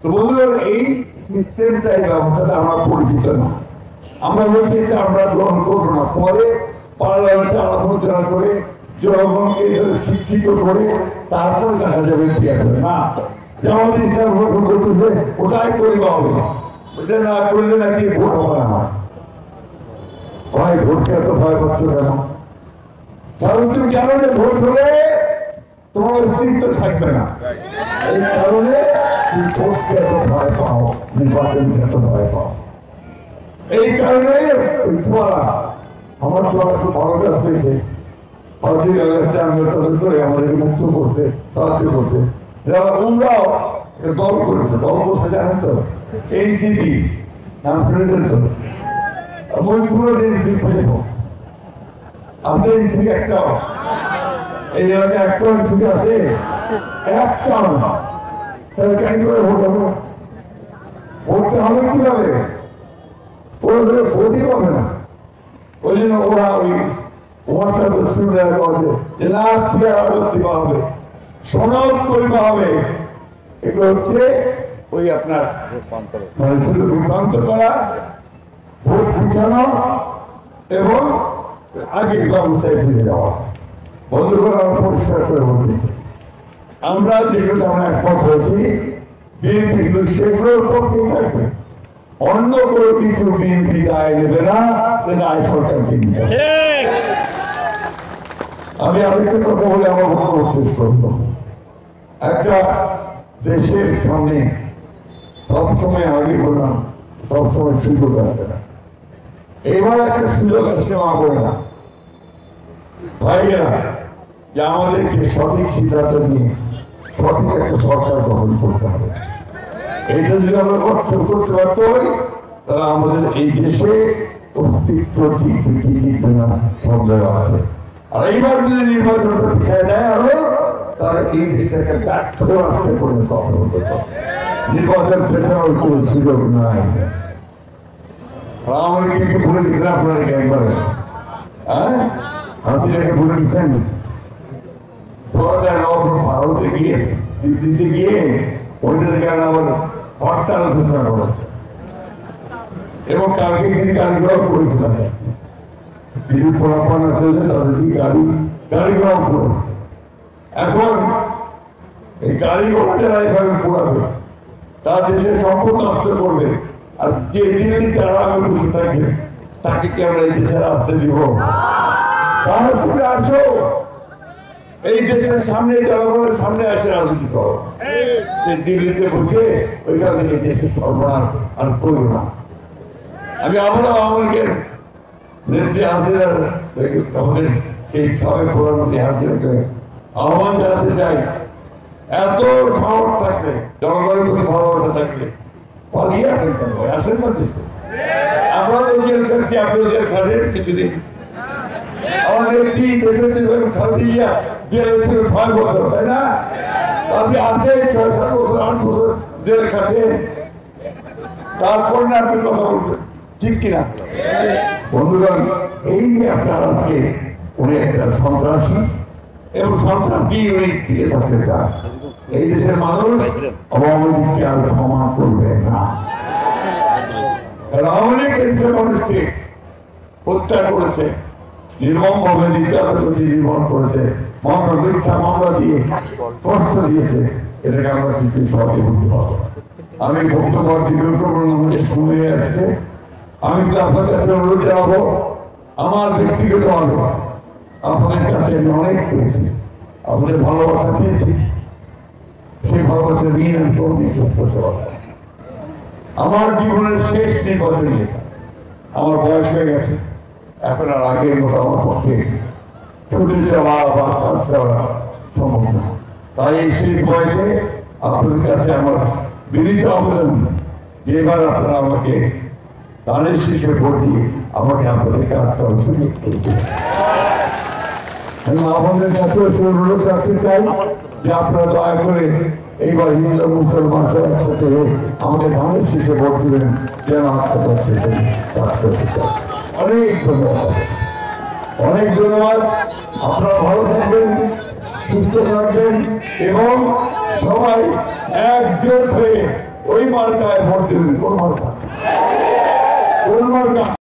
তো বন্ধুরা এই সিস্টেমটাই ব্যবস্থাটা আমরা পরিচিত না। আমরা বলছি যে আমরা গ্রহণ করবো না, পরে পার্লামেন্টে আলোচনা করে জনগণকে শিক্ষিত করে তারপরে দেখা যাবে ক্রিয়া করে না। যেমন ইসলাম গঠন করতেছে ওটাই করতে হবে, ওটা না করলে নাকি ভোট হবে না। ভাই ভোটকে এত ভয় পাচ্ছ কেন? কারণ তুমি জানো যে ভোট হলে তোমার অস্তিত্ব থাকবে না। এই কারণে তুমি ভোটকে এত ভয় পাও, নির্বাচনকে এত ভয় পাও। এই কারণে আমার সবাই খুব ভালো কাজ পেয়েছে, করে আমাদেরকে মুক্ত করতে সাহায্য করতে। তোমরাও দল করেছে, দল করতে জানেন তো এনসিপি নাম শুনেছেন তো? মহিপুরের এনসিপি ফেলেব আছে, এনসিপি একটাও এই এলাকায় একটা এনসিপি আছে, একটাও না। তাহলে কেন করে ভোট হবে? ভোটটা হবে কিভাবে? ওরা ভোটই পাবে না। ওই জন্য ওরা ওই এগুলো হচ্ছে ওই আপনার বিভ্রান্ত করা, ভোট পিছানো এবং আগে ব্যবস্থায় ফিরে যাওয়া। বন্ধুগণ, আমরা পরিষ্কার করে বলছি, আমরা যেগুলো আমরা একমত হয়েছি বিএনপি সেগুলোর পক্ষেই থাকবে। অন্য কোনো কিছু বিএনপি দায় নেবে না, দায় সরকারকে নিতে। আমি আরেকটা কথা বলে আমার বক্তব্য শেষ করব। একটা দেশের সামনে সবসময় আগে বললাম, সবসময় সুযোগ আসবে না। এবার একটা সুযোগ আসলে মা করে না ভাইয়েরা, যে আমাদেরকে সঠিক সিদ্ধান্ত নিয়ে সঠিক একটা সরকার গঠন করতে হবে। এইটা যদি আমরা গঠন করতে পারতে হই, তাহলে আমাদের এই দেশে অস্তিত্ব ঠিক টিকবে না, সন্দেহ আছে। আর এইবার যদি নির্বাচনটা পিছিয়ে দেয় আরো, তাহলে এই দেশটাকে ব্যর্থ রাষ্ট্রে পরিণত হতে পারে। নির্বাচন পেছানোর কোনো সুযোগ নাই। আমাকে কিন্তু ভুলে দিচ্ছেন আপনারা একবারে, হ্যাঁ হাসিনাকে ভুলে দিচ্ছেন। ভারতে গিয়ে দিল্লিতে গিয়ে ওইটা থেকে আবার হরতাল ঘোষণা করেছে এবং কালকে তিনি কালীগ্রাম করেছিলেন। কিছু পোড়াপান আছে তাদেরকে গাড়ি গ্রহণ করেছে। এখন এই গাড়ি ঘোড়া যারা এইভাবে পোড়াবে, তারা দেশের সম্পদ নষ্ট করবে। আর যে দিল্লি তারা আমি বুঝে থাকবে, তাকে কি আমরা এই দেশে আসতে দিব? তাহলে তুমি আসো, এই দেশের সামনে জনগণের সামনে আসে রাজনীতি করো। দিল্লিতে বসে ওইখান থেকে দেশের সর্বনাশ আর করো না। আমি আমরা আমাদের নেত্রী হাসিনার আমাদের এই সবাই প্রধানমন্ত্রী হাসিনাকে আহ্বান জানাতে চাই, এত সাহস থাকলে, জনগণের প্রতি ভালোবাসা থাকলে পালিয়ে আসেন কেন? আসেন না দেশে। আমরা জেল খাচ্ছি, আপনি জেল খাটেন কিছুদিন। আমাদের একটি দেশের খালি জেল ছিল 6 বছর, তাই না? আপনি আসেন 6-7 বছর 8 বছর জেল খাটেন, তারপর না আপনি কথা বলবেন, ঠিক কিনা? বন্ধুগণ, এই যে আপনার আজকে উনি একটা সন্ত্রাসী এবং সন্ত্রাসী উনি টিকে থাকতে চান, এই দেশের মানুষ আওয়ামী লীগকে আর ক্ষমা করবে না। আওয়ামী লীগ দেশের মানুষকে হত্যা করেছে, নির্মমভাবে নির্মাণ করেছে, মিথ্যা মামলা দিয়ে কষ্ট দিয়েছে। এটাকে আমরা কিন্তু সহজে বুঝতে পারবো। আমি বক্তব্য শুনে আসছে, আমি তো আপনাদের কাছে অনুরোধ জানাবো, আমার ব্যক্তিগতভাবে আপনাদের কাছে আমি অনেক পেয়েছি, আপনাদের ভালোবাসা পেয়েছি। সেই ভালোবাসা নিয়ে আমি কোনদিন শোধ করতে পারবো। আমার জীবনের শেষ নির্বাচনী আমার বয়স হয়ে গেছে, এখন আর আগের মতো আমার পক্ষে ছুটে যাওয়া বা কাজ করা সম্ভব না। তাই এই শেষ বয়সে আপনাদের কাছে আমার বিনীত আবেদন, যে এবার আপনারা আমাকে ধানের শীর্ষে ভোট দিয়ে আমাকে আপনাদের কাজ করার সুযোগ করছে। আমি আপনাদের কাছে অনুরোধ রাখতে চাই যে আপনারা দয়া করে এইবার হিন্দু মুসলমান একসাথে আমাকে ধানের শীর্ষে ভোট দিবেন, যেন অনেক ধন্যবাদ, অনেক ধন্যবাদ। আপনারা ভালো থাকবেন, সুস্থ থাকবেন এবং সবাই একজোট হয়ে ওই মার্কায় ভোট দেবেন। কোন মার্কা? কোন মার্কা?